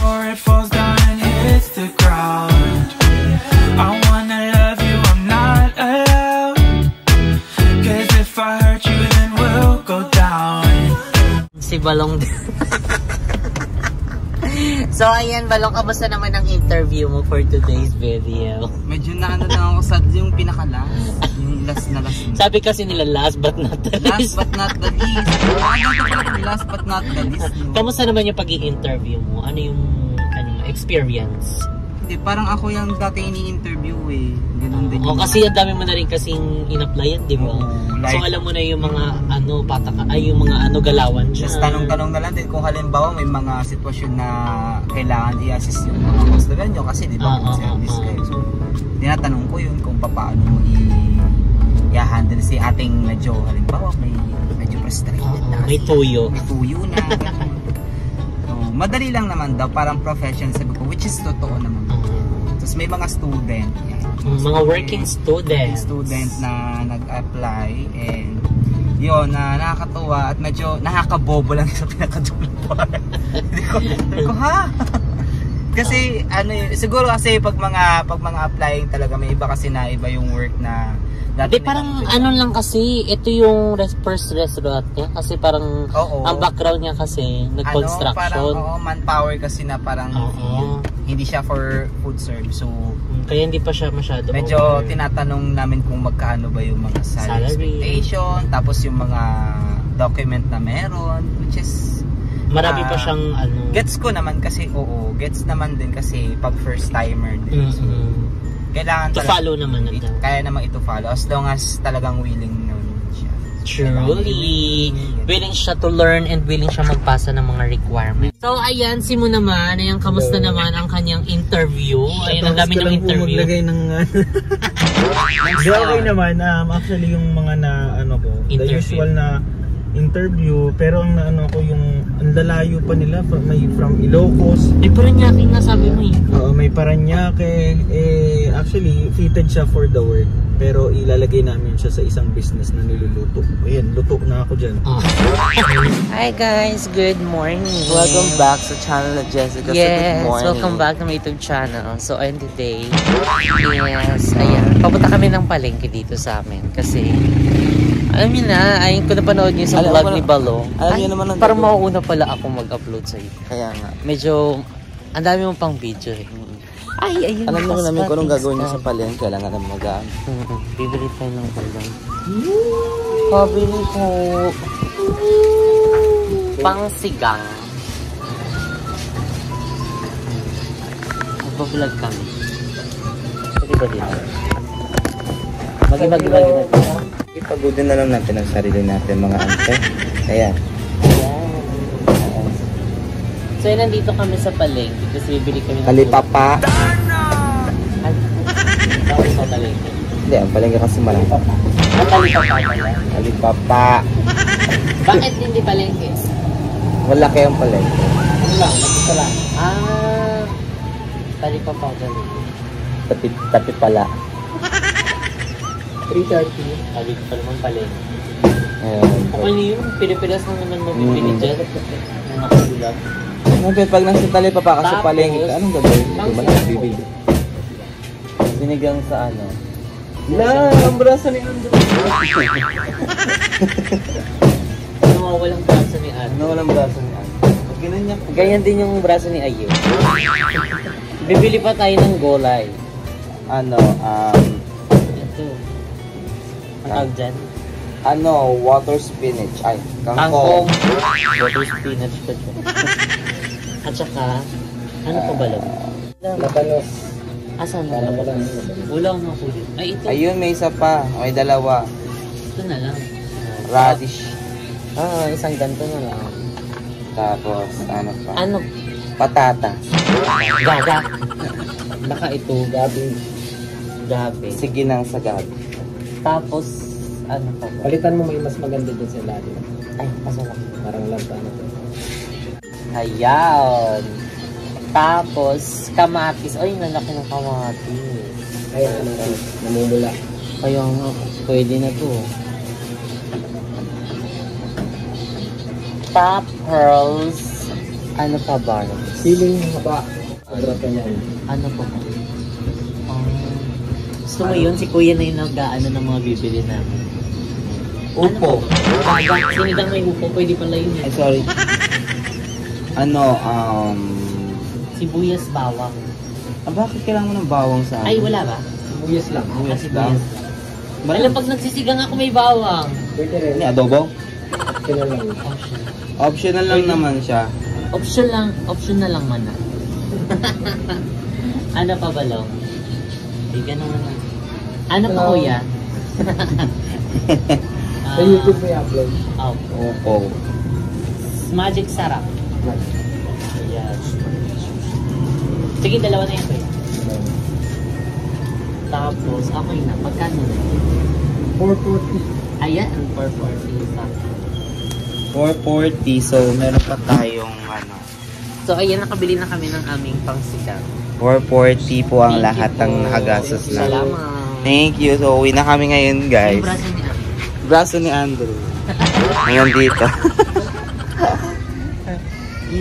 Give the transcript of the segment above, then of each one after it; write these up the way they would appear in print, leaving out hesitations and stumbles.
before it falls down and hits the ground. I wanna love you, I'm not allowed. Cause if I hurt you, then we'll go down. Si Balong. So ayan, Balong, kamusta naman ang interview mo for today's video? Medyo na ano lang ako sa yung pinaka-last. Yung last na last. Sabi kasi nila last but not the least. Last but not the least. Last but not the least. Kamusta naman yung pag-i-interview mo? Ano yung experience? Hindi, parang ako yung dati ini-interview eh. Ganun din. Kasi ang dami mo na rin kasing in-applyan, di ba? So alam mo na yung mga yung mga galawan siya. Just tanong-tanong na lang din kung halimbawa may mga sitwasyon na kailangan i-assist yung mga customer nyo kasi di ba service kayo. So tinatanong ko yun kung paano mo i-handle si ating medyo halimbawa medyo frustrated na. May tuyo. May tuyo na. So, madali lang naman daw, parang profession sabi ko, which is totoo naman. Tapos may mga student. Yan. Mga working student na nag-apply and yun, nakakatuwa at medyo nakakabobo lang sa pinakadulo pa. Hindi ko ha? Kasi siguro kasi pag mga applying talaga may iba kasi na iba yung work na Hindi, parang lang kasi, ito yung first restaurant niya kasi parang ang background niya kasi nag-construction. Parang manpower kasi na parang hindi siya for food service. So kaya hindi pa siya masyado. Medyo tinatanong namin kung magkano ba yung mga salary expectation, tapos yung mga document na meron, which is marami pa siyang Gets ko naman kasi gets naman din kasi pag first timer din. So, kailangan to follow naman kaya naman ito follow as long as talagang willing naman siya. Truly willing siya to learn and willing siya magpasa ng mga requirements. So ayan, si Mo naman, ayan, kamusta naman ang kanyang interview? Ayan, ang dami ng interview. Maglagay ng okay naman, actually yung mga the usual na interview, pero ang ko yung ang lalayo pa nila from Ilocos. May Paranaque nga sabi mo eh. May Paranaque. Actually fitted siya for the work, pero ilalagay namin siya sa isang business na niluluto. Ayan, luto na ako dyan. Hi guys, good morning. Welcome back sa channel na Jessica. Yes, so good morning. Welcome back to my YouTube channel. So and today, ayan, papunta kami ng palengke dito sa amin kasi alam niyo na, ayun ko napanood niyo sa vlog ni Balong. Alam niyo naman ang parang mauuna pala ako mag-upload sa iyo. Kaya nga. Medyo, ang dami mong pang video eh. Ay, ayun. Alam niyo namin kung anong gagawin niyo sa palengke. Kailangan namin mag-aan. Bibili tayo ng Balong. Pabili ko. Pangsigang. Magpa-vlog kami. Pwede ba dito? Mag-ibag dito. Ipagodin na lang natin ang sarili natin mga ante. Ayan. So nandito kami sa palengke kasi bibili kami ng Talipapa. Tapos sa palengke. Hindi, ang palengke kasi malaki. Talipapa. Bakit hindi palengke? Malaki ang palengke. Ano lang, nagkita lang. Talipapa galing. Tapi pala. 3:30. Sabi ko pa naman palengke. Ayan. Yun, pinipilas lang naman mo bibili dyan. Nakasulat. Pag nasa talipapa kasi palengke ka, anong gagawin? Hindi ba lang bibili? Sinigang sa ang braso ni Andrew. Walang braso ni Andrew. Walang braso ni Andrew. Ganyan din yung braso ni Ayu. Bibili pa tayo ng gulay. Ito. Ang tawag dyan? Water spinach. Ay, kangkong. Water spinach pa dyan. At saka, ano pa balong? Labanos. Asan na labanos? Ulang na kulit. Ay, ito. Ayun, may isa pa. May dalawa. Ito na lang. Radish. Isang ganito na lang. Tapos, ano pa? Patata. Gaga. Baka ito, gabi. Sige nang sa gabi. Tapos, ano pa ba? Palitan mo, may mas maganda dun sa lalim. Ay, pasok. Parang lampa na to. Ayan. Tapos, kamatis. Ay, nalaki ng kamatis. Ay, namumula. Kaya nga, pwede na to. Top pearls. Ano pa ba? Feeling haba. Ano po? Gusto mo yun? Si Kuya na yung nag-ano ng mga bibili namin. Upo. Sinigang may upo, pwede pala yun. Ay, sorry. Sibuyas bawang. Bakit kailangan mo ng bawang sa Ay, wala ba? Sibuyas lang. Kasi sibuyas. Alam, pag nagsisigang ako may bawang. Pwede rin. Ni adobo? Kailan lang. Optional lang naman siya. Option na lang man na. Ano pa ba, Long? Hindi ganun naman. Ano pa, Kuya? Sa YouTube may upload. Opo. Magic sarap. Yes. Sige, dalawa na yan, Kuya. Tapos, okay na. Pagkano na? 440. Ayan, 440. 440. So, meron pa tayong ano. So, ayan, nakabili na kami ng aming pangsigang. 440 po ang Thank lahat you ng po. nakagastos na. Salamat. Thank you. So, uwi na kami ngayon, guys. Yung braso niya. Braso ni Andrew. Ngayon dito.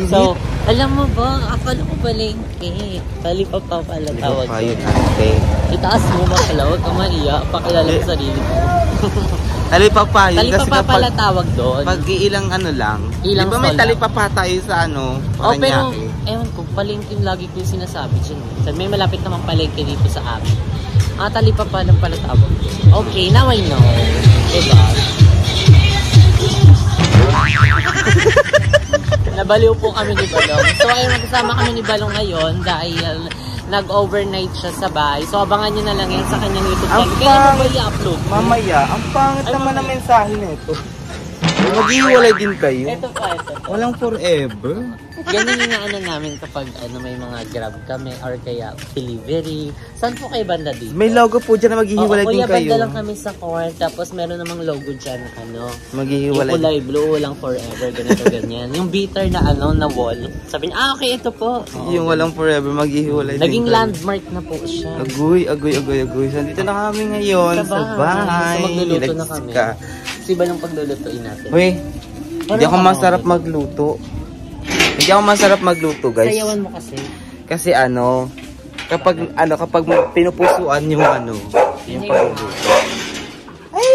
So, alam mo ba, akala ko palengke. Talipa pa pala tawag. Pa yun, ate. Itaas mo ba pala? Huwag ka maiya. Pakilala sa sarili mo. Talipapa yun. Talipa Kasi pa pala kapag tawag doon. pag ilang ano lang. Ilang di ba may sol talipapa tayo sa ano? Oh, pero, Paranaque? ewan ko, palengke yung lagi ko yung sinasabi dyan. So, may malapit naman palengke dito sa amin. Talipa pa lang pala tawag. Okay, now I know. Diba? Nabaliw po kami ni Balong. So ayun, magkasama kami ni Balong ngayon dahil nag-overnight siya sa bahay. So abangan nyo na lang yan sa kanyang YouTube channel. Kailan mo ba i-upload? Mamaya, ang pangit naman na mensahe nito. Maghihiwalay din kayo. Ito pa, ito. Walang forever. Ganun yung ano namin kapag may mga grab kami or kaya delivery. Saan po kayo banda dito? May logo po dyan na maghihiwalay din Kuya, kayo. banda lang kami sa court. Tapos meron namang logo dyan na Maghihiwalay. yung kulay blue lang forever. Ganito, ganyan. Yung bitter na na wall. Sabi niya, okay, ito po. Yung walang forever, maghihiwalay din Naging kayo. landmark na po siya. Agoy. So, dito na kami ngayon sa bahay. So, magluluto na Relax kami. ka. Kasi ba nang paglulutuin natin? Uy, hindi ako masarap magluto. Hindi ako masarap magluto, guys. Sayawan mo kasi. Kasi kapag pinupusuan yung yung pagluluto. Ay,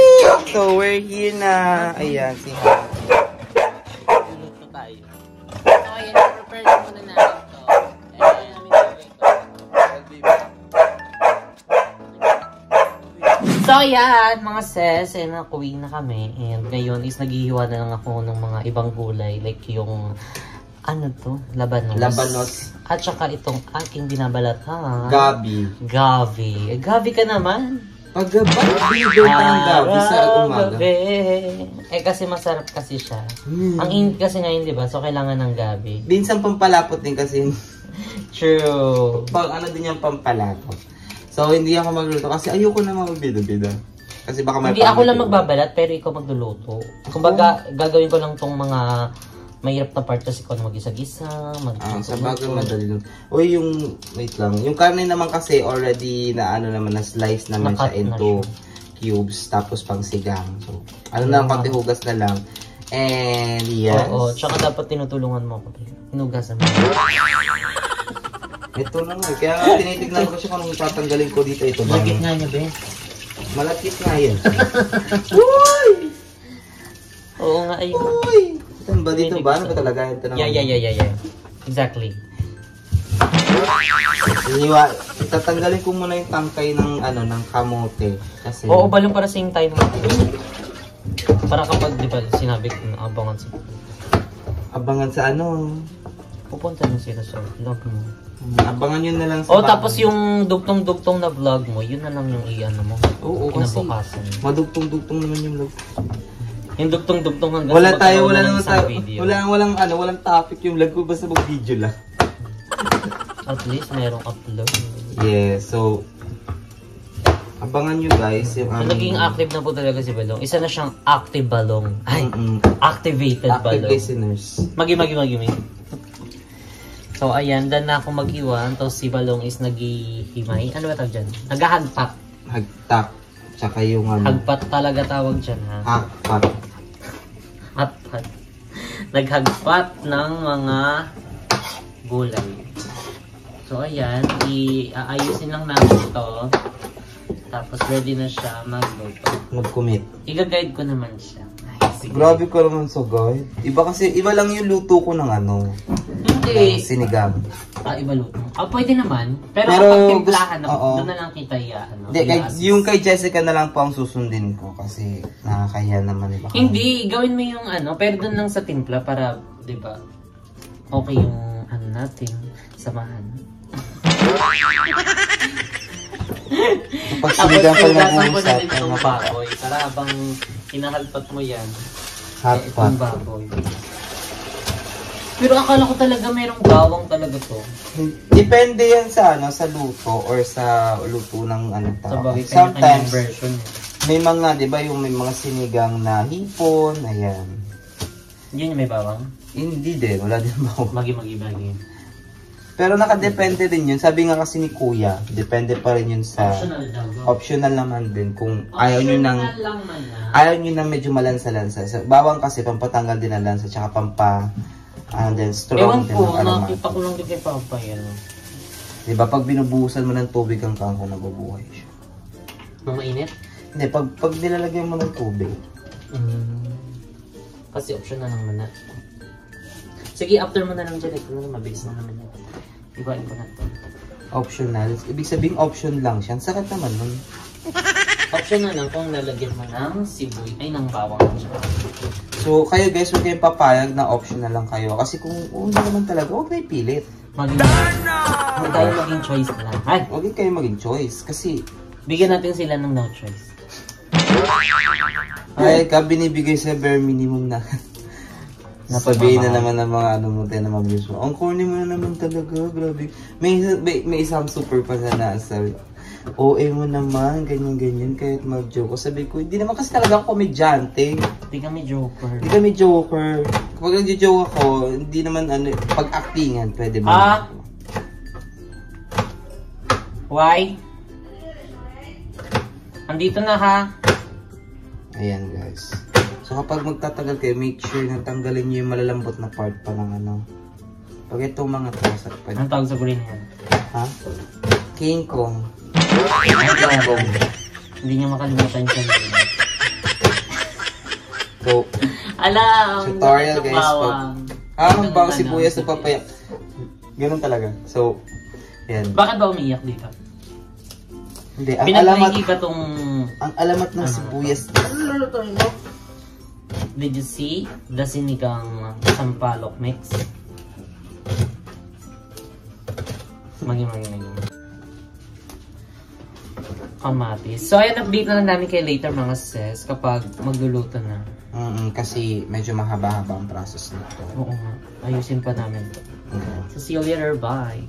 so we're here na. Ayan, si Han. Magluluto tayo. So, ayan, prepare na muna natin to. Ayan, namin gawin to. So, ayan, mga sis, nakuwi na kami. And ngayon is naghihiwa na lang ako ng mga ibang gulay. Like yung, labanos. At saka itong aking binabalatan. Gabi. Gabi ka naman. Paggabi, binibenta ng gabi sa umaga. Kasi masarap kasi siya. Ang init kasi ngayon, di ba? So, kailangan ng gabi. Minsan pampalapot din kasi. True. Pag din yung pampalapot. So, hindi ako magluto kasi ayoko na magbida-bida. Kasi baka may hindi ako lang magbabalat, pero ikaw magluluto. Kumbaga, gagawin ko lang tong mga mahirap na part kasi ikaw mag-isa-gisa, sa bagay madali lang. Uy, wait lang. Yung karne naman kasi already na na slice naman siya into cubes, tapos pang sigang. So, lang, pagtihugas na lang. And yes. Oo, tsaka dapat tinutulungan mo ako. Hinugasan mo. Ito na nga. Kaya nga tinitignan ko siya kung tatanggalin ko dito. Ito ba? Malapit nga niya, be. Malapit nga yan. Uy! Oo nga, ayun. Uy! Ito ba dito ba? Ano ba talaga? Ito na. Yeah. Exactly. Itatanggalin ko muna yung tangkay ng ng kamote. Kasi Oo, balong para same time. Para kapag, di ba, sinabi ko na abangan sa... Abangan sa Pupunta na sila sa vlog mo. Abangan yun na lang sa bahay. Tapos yung dugtong-dugtong na vlog mo, yun na lang yung mo. Oo, kasi kinabukasan. madugtong-dugtong naman yung vlog. Yung dugtong-dugtong hanggang wala tayo, walang topic yung vlog ko, basta mag-video lang. At least merong upload. Yeah, so abangan nyo guys yung So naging active na po talaga si Balong. Isa na siyang active Balong. Ay, activated active Balong. listeners. Magi. So ayan, dan na ako mag-iwan. Tapos si Balong is nag-ihimay. Ano ba tawag dyan? Naghahagpat. Hagtak. Tsaka yung Hagpat talaga tawag dyan, ha? Hagpat. Naghagpat ng mga gulay. So ayan, iayusin lang namin ito. Tapos ready na siya magluto. Mag-commit. Iga-guide ko naman siya. Ay, sige. Grabe ka naman sa guide. Iba lang yung luto ko ng ano. Hindi. Sinigang. Iba luto. Pwede naman. Pero Pero kapag timplahan na, oo. doon na lang kita ano. Yung kay Jessica na lang po ang susundin ko kasi nakakahiya naman iba. Hindi, gawin mo yung ano, pero doon lang sa timpla para, di ba, okay yung ano natin, samahan. Pag sinigang pa Tapos mag-uusap. natin itong baboy. Para habang hinahalpat mo yan, Hot pot. itong baboy. Pero akala ko talaga mayroong bawang talaga to. Depende yan sa ano, sa luto or sa luto ng ano Sa tao. bagay, Sometimes kanya-kanyang version. may mga, 'di ba, yung may mga sinigang na hipon, ayan. Yun yung may bawang? Hindi din, wala din ba? Magi. Pero nakadepende din yun. Sabi nga kasi ni Kuya, depende pa rin yun sa Optional daw. optional naman din kung ayaw nyo ng Optional lang man na. ayaw nyo ng medyo malansa-lansa. So, bawang kasi pampatanggal din ng lansa tsaka and then Ewan strong din ko, ng aroma. nakita ko lang din kay Papa yan. Diba pag binubuhusan mo ng tubig ang kangkong, nabubuhay siya. Nung mainit? Hindi, pag nilalagyan mo ng tubig. Kasi optional lang man na. Sige, after mo na lang dyan. Ito na, mabilis na naman yan. Ibain ko na ito. Optional. Ibig sabihin option lang siya. Ang sakit naman nun. Optional lang kung nalagyan mo ng sibuy. Ay, ng bawang. So, kayo guys, huwag kayong papayag na optional lang kayo. Kasi kung hindi naman talaga, huwag kayo pilit. Huwag tayo maging choice na. Ay, Huwag kayo maging choice. Kasi, bigyan natin sila ng no choice. ay, binibigay sa bare minimum na. Sabihin na naman ng mga ano mo tayo na mag-use mo. Ang corny mo na naman talaga, grabe. May isang super pa na sabi, OA mo naman, ganyan-ganyan, kahit mag-joke. Sabi ko, hindi naman kasi talaga ako komedyante. Hindi kami joker. Hindi kami joker. Kapag nag-joke ako, hindi naman ano, pag-actingan, pwede mo. Why? Andito na ha. Ayan guys. So kapag magtatagal kayo, make sure na tanggalin nyo yung malalambot na part pa ng ano. Pag itong mga to, pwede. Anong tawag sa green yan? Ha? King Kong. Hindi niya makalimutan siya. So, Alam! tutorial guys. Ang bang sibuyas na pa. papaya. Ganun talaga. So, yan. Bakit ba umiiyak dito? Hindi, ang alamat, ka tong... ang alamat ng sibuyas. Did you see the sinigang sampalok mix? Magi. Kamatis. So, ayan, update na lang namin kayo later mga sis kapag magluluto na. Kasi medyo mahaba-haba ang process nito. Oo nga. Ayusin pa namin to. So, see you later. Bye!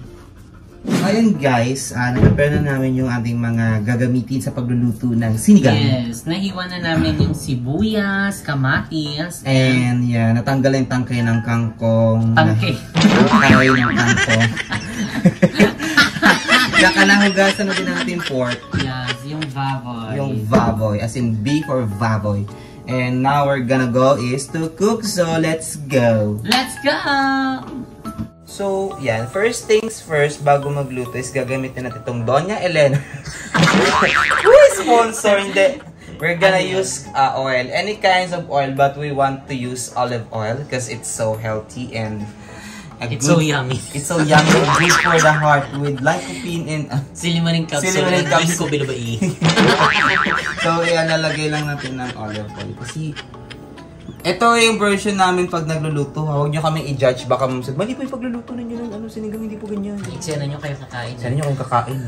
Ayun guys, na-prepare na namin yung ating mga gagamitin sa pagluluto ng sinigang. Yes, nahiwa na namin yung sibuyas, kamatis, And yeah, natanggal yung tangkay ng kangkong. tangke. Tangkay ng kangkong. Saka nahugasan na din natin pork. Yes, yung baboy. Yung baboy, as in beef or baboy. And now we're gonna go is to cook, so let's go! Let's go! So, yan. First things first, bago magluto is gagamitin natin itong Doña Elena. Uy, sponsor! Hindi. We're gonna use oil. Any kinds of oil, but we want to use olive oil because it's so healthy and It's so yummy. It's so yummy and good for the heart with lycopene and Silimaring capsule. Silimaring capsule. Ko binabai. So, yan, nalagay lang natin ng olive oil. Kasi, ito yung version namin pag nagluluto. Huwag nyo kami i-judge. Baka mamusad, mali po yung pagluluto ninyo ng ano, sinigang, hindi po ganyan. Eksena nyo kayo kakain. Sana nyo kung kakain.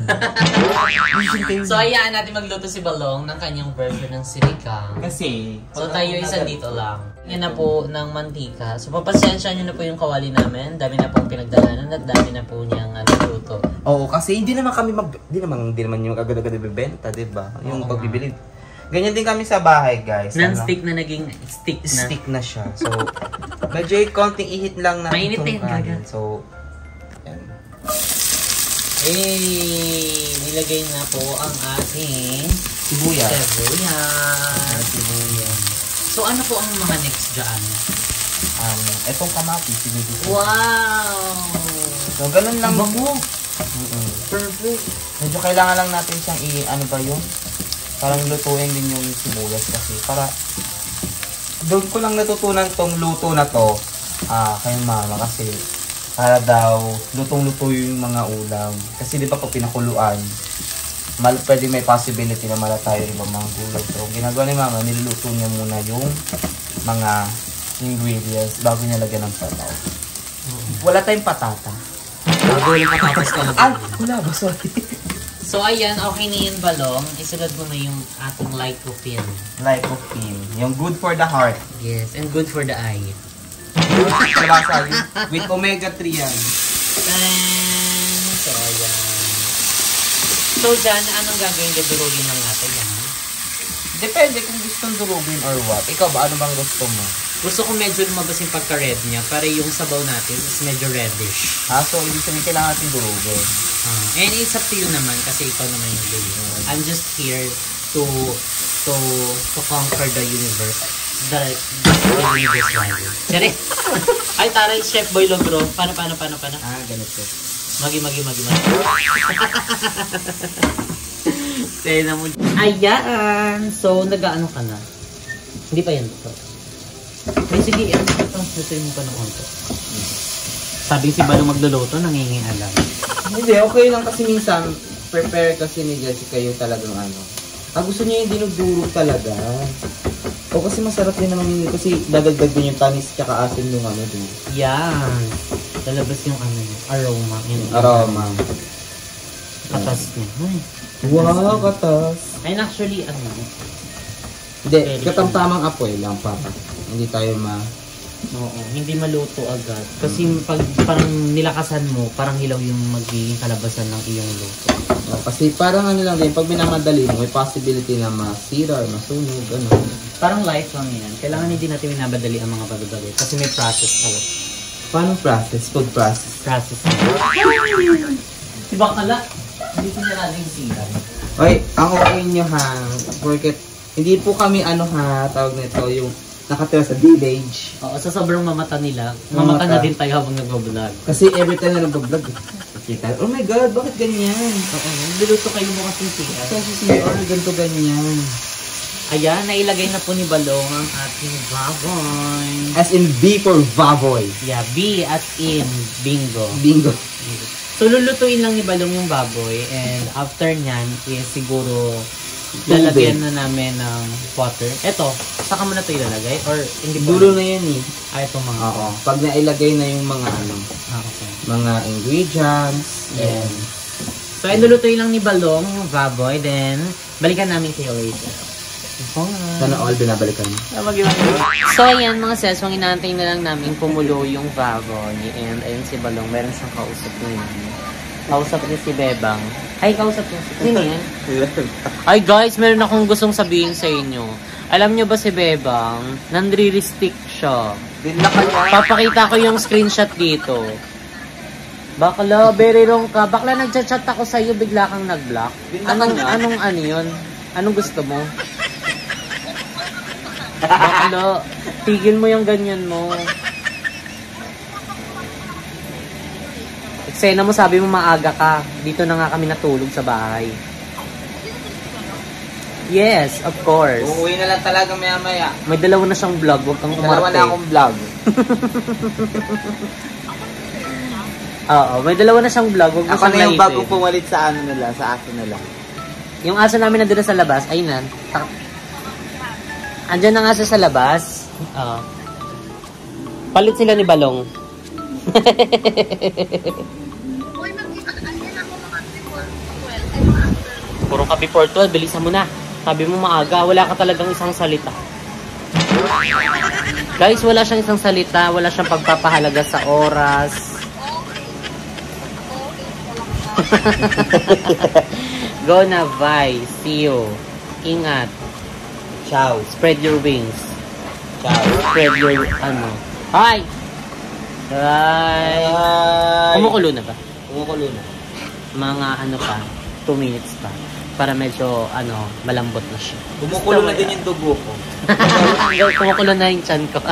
So, hayaan natin magluto si Balong ng kanyang version ng sinigang. Kasi, So, tayo isa dito lang. Yan na po ng mantika. So, papasensya nyo na po yung kawali namin. Dami na pong pinagdalanan at dami na po niyang luto. Oo, kasi hindi naman kami hindi naman yung agad-agad ibebenta, diba? Yung pagbibili. Ganyan din kami sa bahay, guys. Non-stick na naging stick na. Stick na siya. So, medyo konting ihit lang na Mainit itong eh, kanin. gaga. So, yan. Nilagay na po ang ating Sibuyas. sibuyas. So, ano po ang mga next dyan? Itong kamatis, sinibig. Wow! So, ganun lang. Bango. Perfect. Medyo kailangan lang natin siyang ano ba yun? Parang lutuin din yung sibuyas kasi. Doon ko lang natutunan tong luto na to. Kay mama kasi para daw lutong-luto yung mga ulam. Kasi di ba pag pinakuluan, pwede may possibility na mala tayo ibang mga gulay. So, ginagawa ni mama, niluluto niya muna yung mga ingredients bago niya lagyan ng sabaw. Wala tayong patata. Bago yung patatas ka na. Wala ba? Sorry. So, ayan, okay na yun, Balong. Isunod mo na yung ating lycopene. Lycopene. Yung good for the heart. Yes, and good for the eye. With omega-3 yan. So, ayan. So, dyan, anong gagawin? Durugin lang natin yan. Depende kung gustong durugin or what. Ikaw ba? Ano bang gusto mo? Gusto ko medyo lumabas yung pagka-red niya para yung sabaw natin is medyo reddish. So ibig sabihin kailangan natin durugin. And it's up to you naman kasi ikaw naman yung bili. I'm just here to conquer the universe. The universe value. Sorry. Ay, taray, Chef Boy Logro. Paano? Ganito. Magi. Sena mo. Ayan. So, nag-ano ka na? Hindi pa yan to. Ay, sige. Lutuin mo pa ng konti. Sabi si Balong magluluto, nangingialam. Hindi, okay lang kasi minsan prepare kasi ni Jessica yung talagang ano. Gusto niya yung dinudurog talaga. O kasi masarap din naman yun kasi dadagdag din yung tamis tsaka asin yung ano din. Yan. Lalabas yung ano, aroma. Aroma. Katas niya. Ay. Wow, katas. And actually, ano? Hindi, katamtamang apoy lang, papa. Hindi tayo Oo, hindi maluto agad. Kasi pag parang nilakasan mo, parang hilaw yung magiging kalabasan ng iyong luto. Kasi parang ano lang din, pag minamadali mo, may possibility na masira or masunog, ano. Parang life lang yan. Kailangan hindi natin minabadali ang mga pagdadali. Kasi may process talaga. Paano process? Food process? Process. Diba kala? Hindi ko nila natin silan. Oy, ang okay nyo ha, porque hindi po kami tawag nito, yung nakatira sa village. Oo, sa sobrang mamata nila, mamata na din tayo habang nag-vlog. Kasi every time na nag-vlog, kita, oh my God, bakit ganyan? Oo, niluto kayo mo kasi siya. So, CR, ganito ganyan. Ayan, nailagay na po ni Balong ang ating baboy. As in B for baboy. Yeah, B as in bingo. Bingo. So, lulutuin lang ni Balong yung baboy and after nyan is siguro lalagyan na namin ng water. Eto, saka mo na ito ilalagay? Or hindi po? Dulo na yan eh. Ito mga. Oo. Pag nailagay na yung mga Okay. mga ingredients. Yeah. So, lulutuin lang ni Balong yung baboy. Then, balikan namin kayo later. Sana all binabalikan mo. So, ayan mga sis, inaantay na lang namin pumulo yung baboy. And ayun si Balong, meron siyang kausap ngayon. Kausap niya si Bebang. Ay, kausap niya si Sino yan? Ay guys, meron akong gustong sabihin sa inyo. Alam niyo ba si Bebang, nandre-restrict siya. Papakita ko yung screenshot dito. Bakla, very wrong ka. Bakla, nagchat-chat ako sa'yo, bigla kang nag-block. Anong ano yun? Anong gusto mo? Bakla, tigil mo yung ganyan mo. Eksena mo, sabi mo maaga ka. Dito na nga kami natulog sa bahay. Yes, of course. Uuwi na lang talaga maya-maya. May dalawa na siyang vlog, huwag kang umarte. Dalawa na akong vlog. Oo, may dalawa na siyang vlog, huwag mo Ako siyang na yung laipin. bagong pumalit sa ano nila, sa aso nila. Yung aso namin nandun na sa labas, ayun na. Andyan na nga siya sa labas. Oo. Palit sila ni Balong. Puro ka before 12, bilisan mo na. Sabi mo maaga, wala ka talagang isang salita. Guys, wala siyang isang salita, wala siyang pagpapahalaga sa oras. Go na, bye. See you. Ingat. Ciao. Spread your wings. Ciao. Spread your, Hi! Bye! Kumukulo na ba? Kumukulo na. Mga pa, 2 minutes pa. Para medyo, malambot na siya. Kumukulo na din yung dugo ko. Kumukulo na yung chan ko.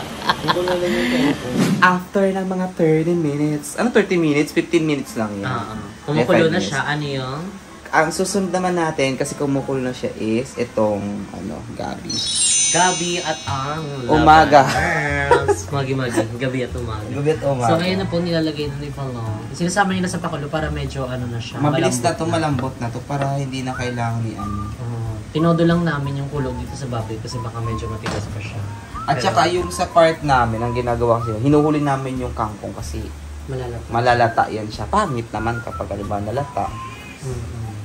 After ng mga 30 minutes. Ano 30 minutes? 15 minutes lang yan. Kumukulo na siya. Ano yung? Ang susunod naman natin, kasi kumukulo na siya is itong, gabi. Gabi at ang Umaga. Magi-magi. Gabi at umaga. Gabi at umaga. So, ngayon na po nilalagay na ni Balong. Sinasama nila sa pakulo para medyo na siya. Mabilis na to, malambot na to, para hindi na kailangan ni Tinodo lang namin yung kulog dito sa baboy kasi baka medyo matigas pa siya. At saka yung sa part namin, ang ginagawa kasi, hinuhuli namin yung kangkong kasi malalata yan siya. Pangit naman kapag aliba nalata.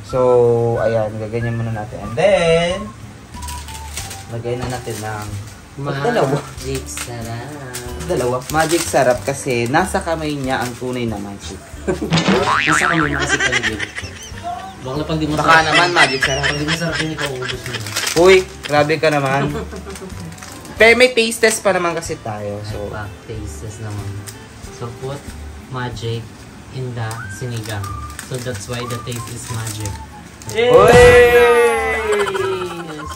So, ayan, gaganyan muna natin. And then, lagay na natin ng Magic sarap. Magic sarap kasi nasa kamay niya ang tunay na magic. Nasa kamay na kasi kaligid. Baka pag di mo Baka naman magic sarap. Pag di mo sarap yun, ikaw ubos mo. Uy, grabe ka naman. Pero may taste test pa naman kasi tayo. So, taste test naman. So, put magic in the sinigang. So, that's why the taste is magic. Uy!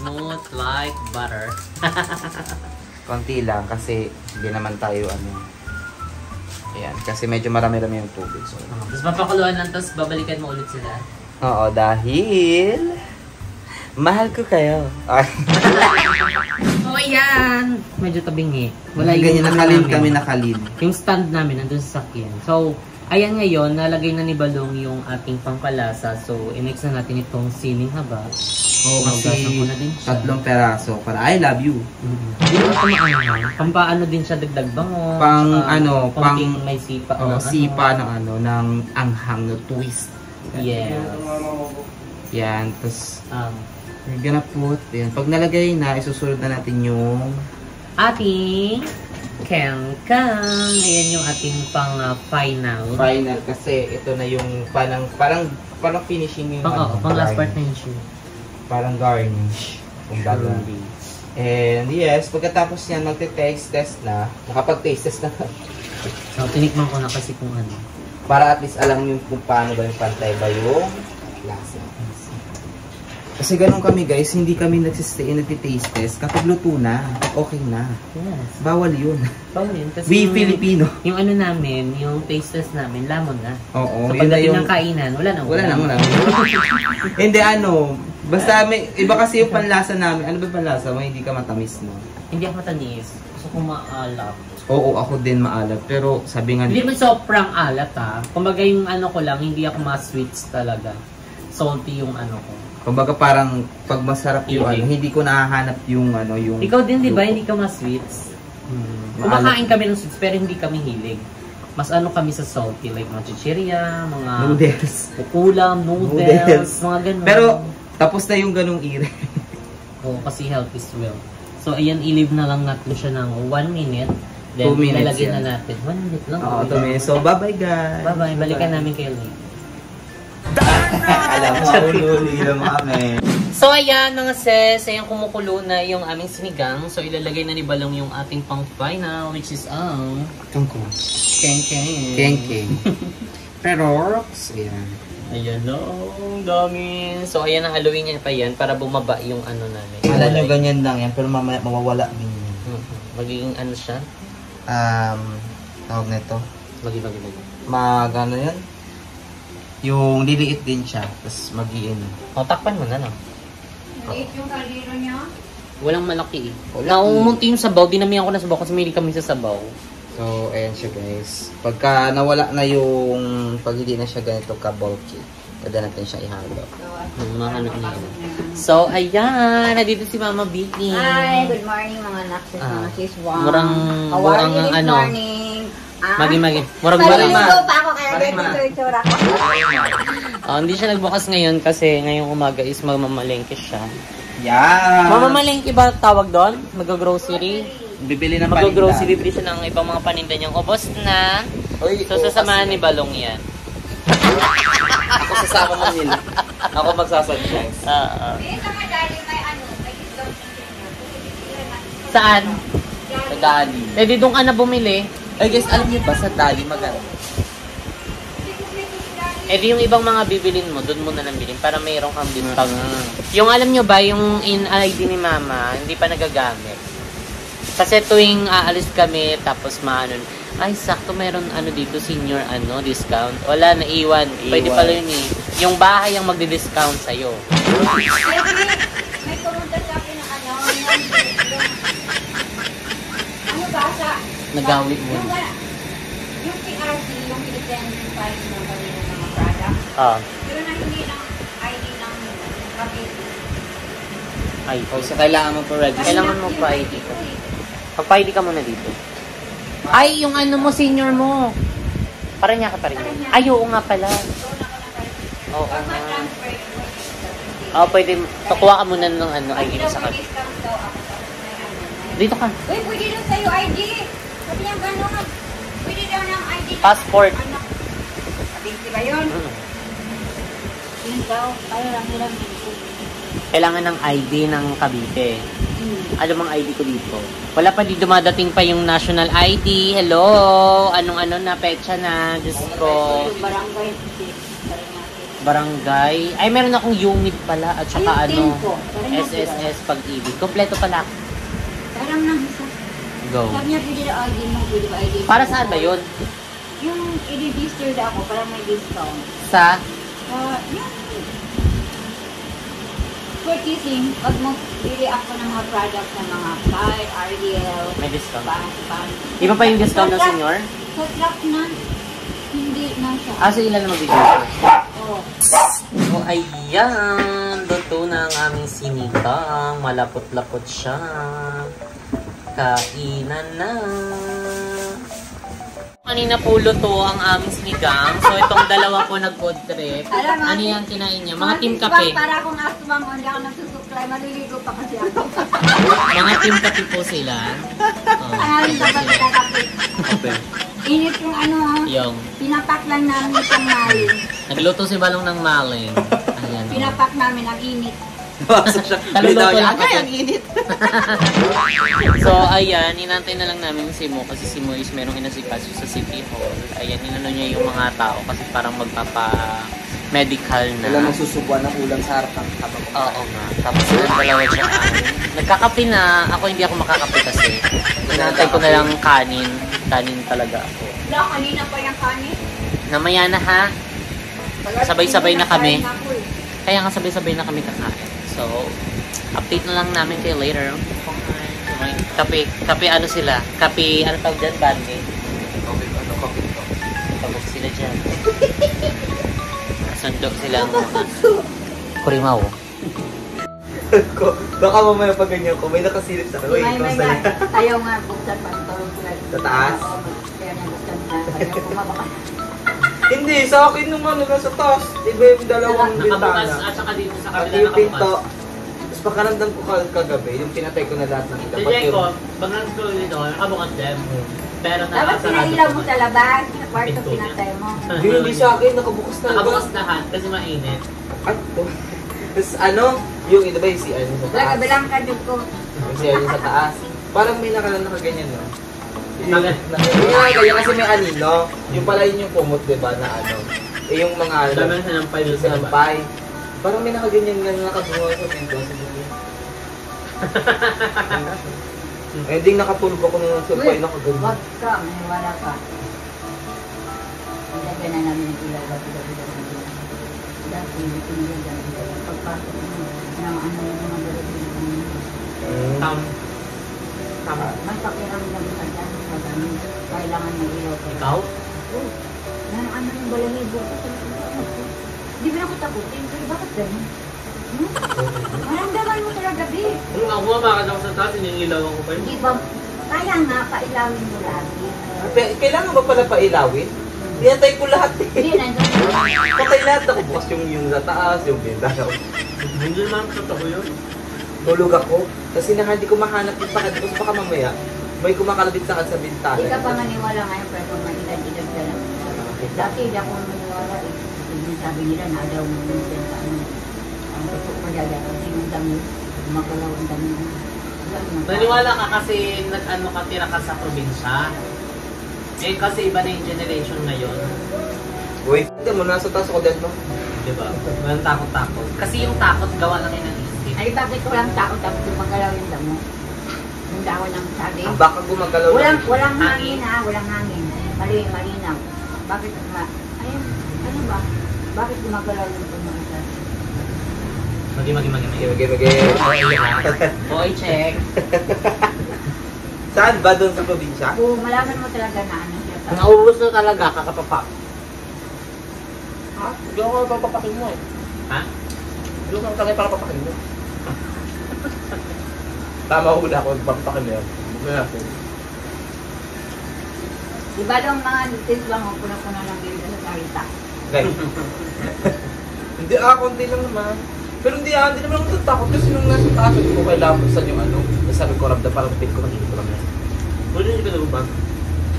Smooth like butter. Konti lang kasi hindi naman tayo ayan, kasi medyo marami-rami yung tubig. So, tapos papakuluan lang, tapos babalikan mo ulit sila. Oo, dahil mahal ko kayo. Oh, yan! Medyo tabingi. Wala yung nakalin kami nakalin. Yung stand namin nandun sa sakyan. So, ayan ngayon, nalagay na ni Balong yung ating pangpalasa. So, i-mix na natin itong siling haba. Kasi 3 peraso para I love you. Hindi mo kumaangan. Pampaano din siya dagdag bango. Pang may sipa. Sipa ng anghang na twist. Yes. Yan, tapos we're gonna put, yan. Pag nalagay na, isusunod na natin yung ating kang-kang. Ayan yung ating final. Final kasi ito na yung parang finishing yung pang last part na yun siya. Parang garnish. Kung gagawin. And yes, pagkatapos yan, magte-taste test na. Nakapag-taste test na. So, tinikman ko na kasi kung ano. Para at least alam yung kung paano ba yung pantay ba yung lasa. Kasi ganun kami guys, hindi kami nagtitaste test kapag luto na, okay na. Yes. Bawal yun. Bawal yun. Kasi We Filipino. Yung namin, yung taste test namin, lamon na. Oo. So pagdating ng kainan, wala na. Hindi basta iba kasi yung panlasa namin. Ano ba yung panlasa mo? Hindi ka matamis no? Hindi ako matamis. Gusto ko maalat. Oo, ako din maalat. Pero sabi nga... Hindi mo sobrang alat Kumbaga yung ko lang, hindi ako ma-sweets talaga. Salty yung ko. Kumbaga parang pag masarap yung hindi ko nahahanap yung yung... Ikaw din, di ba? Hindi ka ma-sweets. Kumakain kami ng sweets, pero hindi kami hilig. Mas kami sa salty, like mga chichirya, mga... Noodles. Kukulam, noodles, mga ganun. Pero, tapos na yung ganung ire. Oo, kasi health is wealth. So, ayan, i-leave na lang natin siya ng 1 minute. Then, 2 minutes ilalagay na natin. 1 minute lang. Oo, 2 minutes. So, bye-bye guys. Bye-bye. Balikan namin kayo later. Alam mo, uli lang kami. So, ayan mga sis. Ayan, kumukulo na yung aming sinigang. So, ilalagay na ni Balong yung ating pang-final, which is Kangkong. Keng-keng. Keng-keng. Pero, ayan. Ayan o, dami. So, ayan, haluin niya pa yan para bumaba yung namin. Kala nyo ganyan lang yan, pero mamaya mawawala din yan. Magiging siya? Tawag na ito. Lagi. Yan? Yung liliit din siya, tapos mag-iin. O, takpan mo na. Liit yung kaldero niya? Walang malaki Naumunti yung sabaw, dinamihan ko na sabaw kasi may kami sa sabaw. So, ayan siya guys. Pagka nawala na yung, pag hindi na siya ganito ka-bulky, pwede natin siya ihalo. Mahalo na yun. So, ayan. Nandito si Mama Vicky. Hi, good morning mga anak. Mga sis. Wow. Murang Good morning. Magi. Murang Naliligo pa ako kaya ganito yung itsura ko. Hindi siya nagbukas ngayon kasi ngayong umaga is magmamalengke siya. Yeah! Mamamalengke ba tawag doon? Mag-grocery? Bibili ng paninda. Mag-grocery, bibili siya ng ibang mga paninda niyang ubos na. So, sasamahan ni Balong yan. Ako sasama mo nila. Ako magsasadjust. Saan? Sa Dali. Pwede doon ka na bumili. Ay guys, alam niyo ba sa Dali maganda? Yung ibang mga bibilin mo, doon mo na lang bilhin para mayroong kang discount. Yung alam nyo ba, yung in-ID ni Mama, hindi pa nagagamit. Kasi tuwing aalis kami, tapos maano, ay sakto meron ano dito, senior discount. Wala, naiwan. Pwede pala yun eh. Yung bahay ang magdi-discount sa'yo. May pumunta sa akin ng ano ba sa... Nagawi mo. Yung PRC, yung independent price ng kanila ng mga product. Pero na hindi ng ID ng kapit. Ay, So, kailangan mo pa-register. Kailangan mo pa ID ka. Pag-ID ka muna dito. Ay, yung ano mo, senior mo. Para niya ka pa rin. Ay, oo nga pala. Oo nga. Pwede. Tukuha ka muna ng ID mo sa kanila. Dito ka. Uy, pwede daw sa'yo ID. Sabi niya gano'n. Pwede daw ng ID. Passport. Di ba yun? Yun daw. Kaya lang nilang dito. Kailangan ng ID ng Cavite. Ano mang ID ko dito? Wala pa di dumadating pa yung national ID. Hello? Anong na petsa na? Diyos ko. Barangay. Barangay. Ay, meron akong unit pala. At saka Ayun, tempo. SSS Pag-ibig. Kompleto pala. Parang nang isa. Go. Sabi niya, pwede daw ID mo. Pwede ba ID mo? Para saan ba yun? Yung i-register daw ako, parang may discount. Sa? Yung purchasing, pag mo bili ako ng mga products ng mga card, RDL, May discount. pan. Di ba pa yung discount ng senior? Sa truck na, hindi na siya. So ilan na magbibigay? Oo. So, ayan. Luto na ang aming sinigang. Malapot-lapot siya. Kainan na. Kanina po luto ang aming sinigang. So, itong dalawa po nag-food trip. Ano yan kinain niya? Mga team kape. Para akong aswang, hindi ako nagsusuklay. Maliligo pa kasi ako. Mga team kape po sila. Ayun, dapat kape. Kape. Init yung Yung. pinapak lang namin itong maling. Nagluto si Balong ng maling. Ayan. Pinapak namin, ang init. Taluluto lang Ay, kasi. ang init. So, ayan, inantay na lang namin si Mo kasi si Mo is merong inasikaso sa City Hall. Ayan, inano niya yung mga tao kasi parang magpapa-medical na. Wala nang susubuan ng ulam sa harap ng habang Oo nga. Tapos silang dalawa siya nagkakape na. Ako hindi ako makakape kasi. Inantay ko na lang kanin. Kanin talaga ako. Wala, kanina pa yung kanin. Namaya na ha. Sabay-sabay na kami. Kaya nga sabay-sabay na kami kakain. So, update na lang namin kayo later. Kape ano sila? Kape, ano tawag dyan? Bandi? Coffee. Pagod sila dyan. Sundo sila Kurimaw. Baka mamaya pag ganyan ko, may nakasilip sa akin. May ayaw nga buksan pa. Sa taas? Kaya nabuksan na. Kaya bumaba. Hindi, sa akin nung nasa taas. Iba yung dalawang Nakabukas bintana. at saka dito sa Pati kabila yung pinto. nakabukas. Tapos pagkaramdam ko kagabi, yung pinatay ko na lahat ng ilaw. Si Jeko, pag nag-school dito, nakabukas din. Pero Dapat pinailaw mo sa labas. Sa kwarto pinatay mo. Hindi sa akin, nakabukas na. Nakabukas lahat kasi mainit. Ay, to. Tapos yung iba yung CR niya sa Wala, taas. kabilang kadyo ko. Yung CR niya sa taas. Parang may nakaganyan, no? Ganyan. Kasi may anino. Yung pala yun yung kumot, diba, na yung mga Dami na sinampay doon sa labas. sinampay. Parang may nakaganyan nga nakadungaw sa pinto. Ending nakatulog ako nung sampay nakaganyan. Wag ka, maniwala ka. Ilagay na namin ng ilaw. Dati, pinagyan namin. Pagpasok mo, ng ano yung mga dalawin. Mas pakiramdam ka dyan. Kailangan ng ilaw. Ikaw? Oo. Ano yung balahibo ko. Di ba ako takutin? Pero bakit ganun? Maramdaman mo talaga, gabi. Kung ako mamakad ako sa taas, iningilawan ko pa yun. Di ba? Kaya nga, pailawin mo lagi. Kailangan ba pala pailawin? Tinatay ko lahat eh. Hindi, nandun. Patay lahat ako. Bukas yung sa taas, yung bintana. Hindi naman totoo yun. Tulog ako. Kasi hindi ko mahanap yung pakad. Kasi baka mamaya, may kumakalabit sa akin sa bintana. Di ka pa maniwala ngayon, pero kung mailad-ilad ka lang. Dati, hindi ako maniwala eh. Sabi nila na daw mo minsan sa ano. Ang totoo ko dyan, kasi yung dami, makalaw ang dami. Naniwala ka kasi nag-ano ka, tira ka sa probinsya. Eh kasi iba na yung generation ngayon. Wait, hindi mo, nasa taas ako dyan, no? Diba? Walang takot-takot. Kasi yung takot gawa lang yun ng isip. Ay, bakit ko lang takot tapos yung magalaw yung damo? yung dahon ng saging. Baka gumagalaw Walang hangin ha, walang hangin. Malinaw. Bakit ayun, ano ba? Bakit gumagalaw yung puno ng saging? Magi. Okay, check. Saan ba doon sa probinsya? Oo, malaman mo talaga na ano siya. Nauubos na talaga, kakapapak. Ha? Hindi ako papapakin mo eh. Ha? Hindi ako talaga para papakin mo. Tama ko na ako, papapakin mo yan. Diba lang mga nutrients lang ako puna-puna lang dito sa salita. Guys. Hindi konti lang naman. Pero hindi naman ako tatakot kasi nung nasa taas ko kailangan buksan yung ano. Sabi ko, Ramda, parang pit ko magiging ko lang yan. Pwede hindi ka nalubang?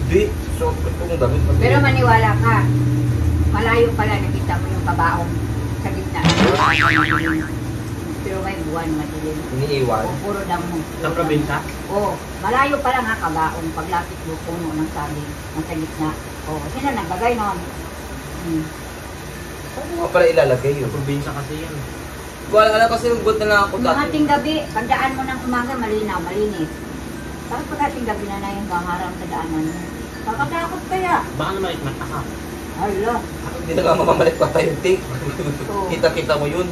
Hindi. So, kung damit. Pero maniwala ka, malayo pala nakita mo yung kabaong sa gitna. Pero may buwan madilim. Iniiwan. O puro damo. Sa probinsya? Oo, malayo pa lang ha kabaong paglapit mo puno ng saging nasa gitna. Oo, sino nagbagay nun? Ano nga pala ilalagay yun? Probinsya kasi yan. Wala alam kasi yung good na lang ako Kung ating gabi, pagdaan mo ng umaga, malinaw, malinis. Tapos pag ating gabi na yung gaharang sa daanan mo. Kakatakot kaya. Baka naman ikmata ka. Hala. Hindi na nga mamamalik pa tayo, Tik. Oo. Kita-kita mo yun.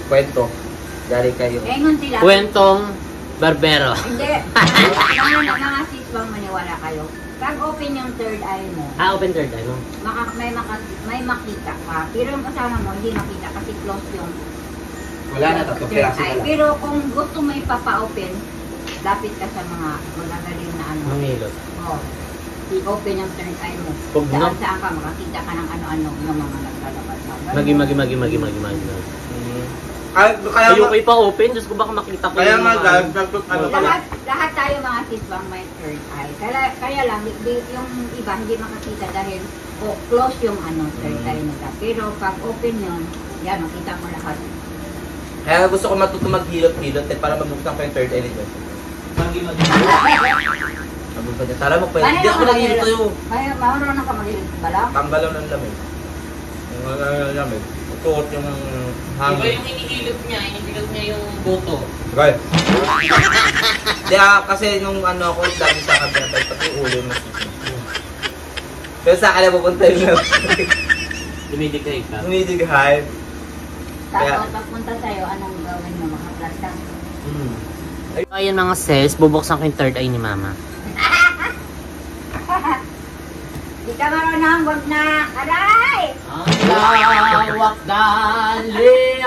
Kwento. Dari kayo. Ngayon sila. Kwentong barbero. Hindi. Mga siswang maniwala kayo. Pag open yung third eye mo, Open third eye mo. may makita ka. Pero yung kasama mo, hindi makita kasi close yung Wala na, tatlo third piraso eye. na lang. Pero kung gusto mo ipapa-open, lapit ka sa mga magagaling na ano. Mangilot. Oh, i-open yung third eye mo. Huwag na. Saan ka makakita ka ng ano-ano yung mga naglalabas. Magi. Kaya Ayoko ipa-open, Diyos ko baka makita ko Kaya yung nga, mga- guys, ano pala? Lahat tayo mga siswang may third eye. Kaya lang, yung iba hindi makakita dahil close yung ano, third eye nila. Pero pag open yun, yan, makita mo lahat. Kaya gusto ko matuto maghilot-hilot para mabuksan ko yung third eye nito. Mabuksan niya. Tara mo pa. Hindi ako naghilot sa'yo. Marunong ka maghilot ba lang? Tanggalan ng lamig. Yung lamig. Tuot yung hangin. hinihilot niya yung boto. Okay. Di kasi nung ano ako, dami sa akin pinatay, pati ulo yung masisip. Pero sa akin na pupunta yung Dumidigay ka. humidighay. Tapos pagpunta sa'yo, anong gawin mo? Makaplasta? Ayan mga sis, bubuksan ko yung third eye ni Mama. Di ka marunong, wag na! Aray! Ang lawak dali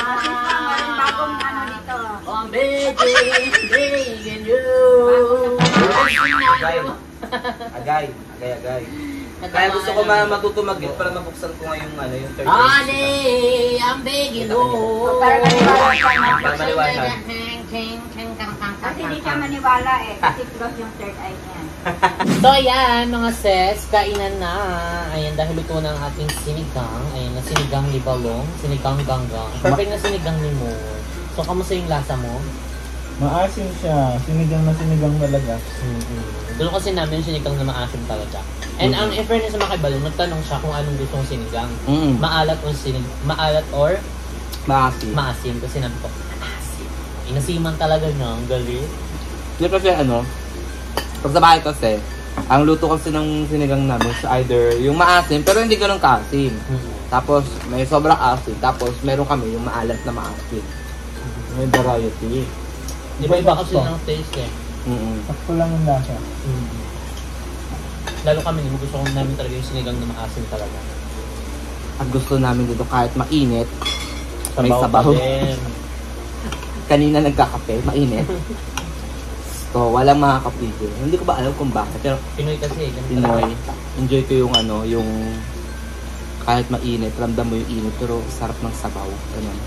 Meron bagong ano dito. I'm begging you. Agay. Kaya gusto ko matuto mag-hit para mabuksan ko nga yung ano, yung third eye. Honey, I'm begging you. Para maniwala ka na. Para maliwanag. Kasi di ka maniwala eh. Kasi close yung third eye niyan. So ayan mga sis, kainan na. Ayan dahil luto na ang ating sinigang. Ayan na sinigang ni Balong, sinigang ganggang. Perfect na sinigang ni Mo. So kamusta yung lasa mo? Maasim siya. Sinigang na sinigang talaga. Doon kasi namin yung sinigang na maasim talaga. And ang in fairness sa mga kay Balong, nagtanong siya kung anong gustong sinigang. Maalat or maasim. Kasi nabi ko, maasim. Inasiman talaga niya, ang galing. Hindi kasi ano, pag sa bahay kasi, ang luto kasi ng sinigang namin is either yung maasim, pero hindi ganun kaasim. Tapos may sobrang asim, tapos meron kami yung maalat na maasim. May variety. Iba kasi ng taste eh. Sakto lang yung lasa. Lalo kami, gusto ko namin talaga yung sinigang na maasim talaga. At gusto namin dito kahit mainit, may sabaw. pa din. Kanina nagkakape, mainit. So, walang makakapigil. Hindi ko ba alam kung bakit, pero Pinoy kasi. ganun Pinoy. talaga. Enjoy ko yung ano, yung kahit mainit, ramdam mo yung init, pero sarap ng sabaw. Ganun.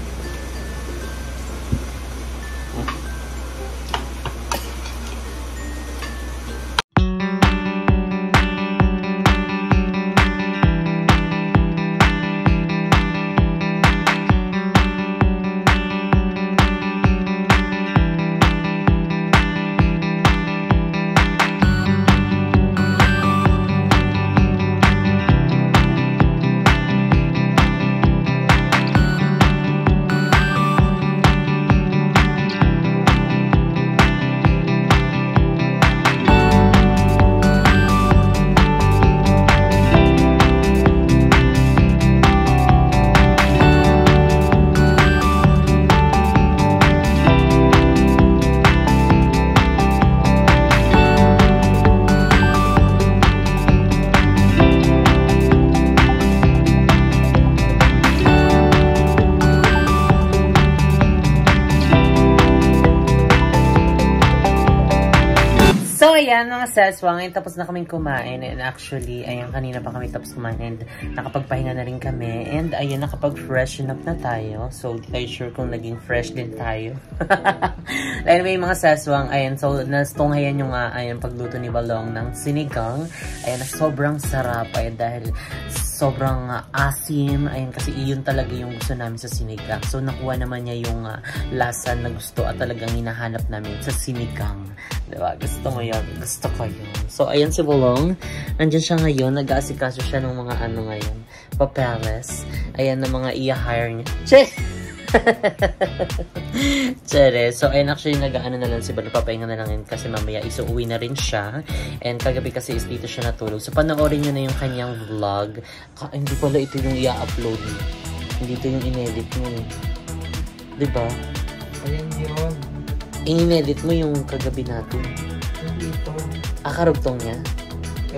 So, ayan mga seswang, tapos na kaming kumain and actually, ayan, kanina pa kami tapos kumain and nakapagpahinga na rin kami and ayan, nakapag-freshen up na tayo. So, di tayo sure kung naging fresh din tayo. Anyway, mga seswang, ayan, so, nastunghayan yung ayan, pagluto ni Balong ng sinigang. Ayan, sobrang sarap, ayan, dahil sobrang asim, ayan, kasi iyon talaga yung gusto namin sa sinigang. So, nakuha naman niya yung lasa na gusto at talagang hinahanap namin sa sinigang. Diba? Gusto mo yun. Gusto ko yun. So, ayan si Balong. Nandyan siya ngayon. Nag-aasikaso siya ng mga ano ngayon. Papeles. Ayan na mga i-hire niya. Che! Chere. So, ayun, actually, nag-ano na lang si Balong. Papahinga na lang yun kasi mamaya isuuwi na rin siya. And kagabi kasi is dito siya natulog. So, panoorin nyo na yung kanyang vlog. Hindi pala ito yung i-upload niya. Hindi ito yung in-edit mo. Diba? Ayan yun. In-edit mo yung kagabi natin. Hindi ito. Karugtong niya?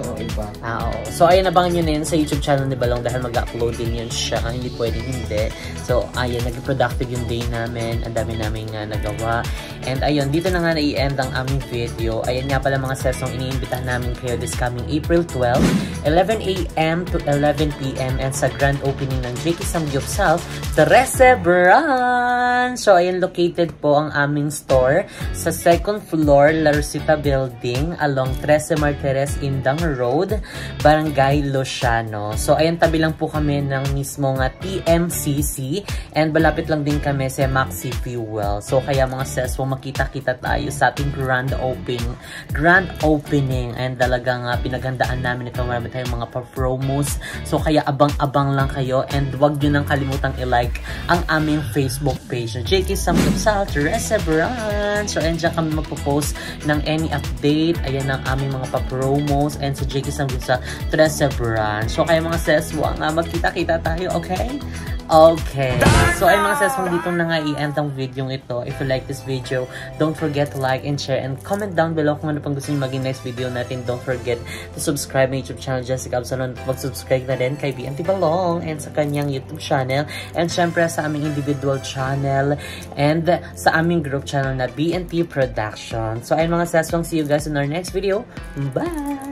Oo, iba. Oo. So, ayun, abangan nyo na yun sa YouTube channel ni Balong dahil mag-upload din yun siya. Hindi pwedeng hindi. So, ayun, nag-productive yung day namin. Ang dami namin nagawa. And ayun, dito na nga na-i-end ang aming video. Ayun nga pala mga sesong iniimbitahan namin kayo this coming April 12, 11 a.m. to 11 p.m. and sa grand opening ng JK Samgyupsal, 13 Branch! So, ayun, located po ang aming store sa second floor, La Rosita Building along 13 Martires, Indang Road, Barangay Luciano. So, ayun, tabi lang po kami ng mismo nga TMCC and malapit lang din kami sa Maxi Fuel. So, kaya mga seswang makita-kita tayo sa ating grand opening and talagang pinagandaan namin ito. Marami tayong mga pa-promos. So, kaya abang-abang lang kayo and wag nyo nang kalimutang i-like ang aming Facebook page na JK Samgyupsal 13 Branch. So, ayun, dyan kami magpo-post ng any update. Ayan ang aming mga pa-promos and sa JK Samgyupsal 13 Branch. So, kaya mga seswang, magkita-kita tayo, okay? Okay. So, ay mga seswang, dito na nga i-end ang video ito. If you like this video, don't forget to like and share and comment down below kung ano pang gusto nyo maging next video natin. Don't forget to subscribe my YouTube channel, Jessica Absalon. Mag-subscribe na rin kay BNT Balong and sa kanyang YouTube channel. And syempre sa aming individual channel and sa aming group channel na BNT Production. So, ay mga seswang, see you guys in our next video. Bye!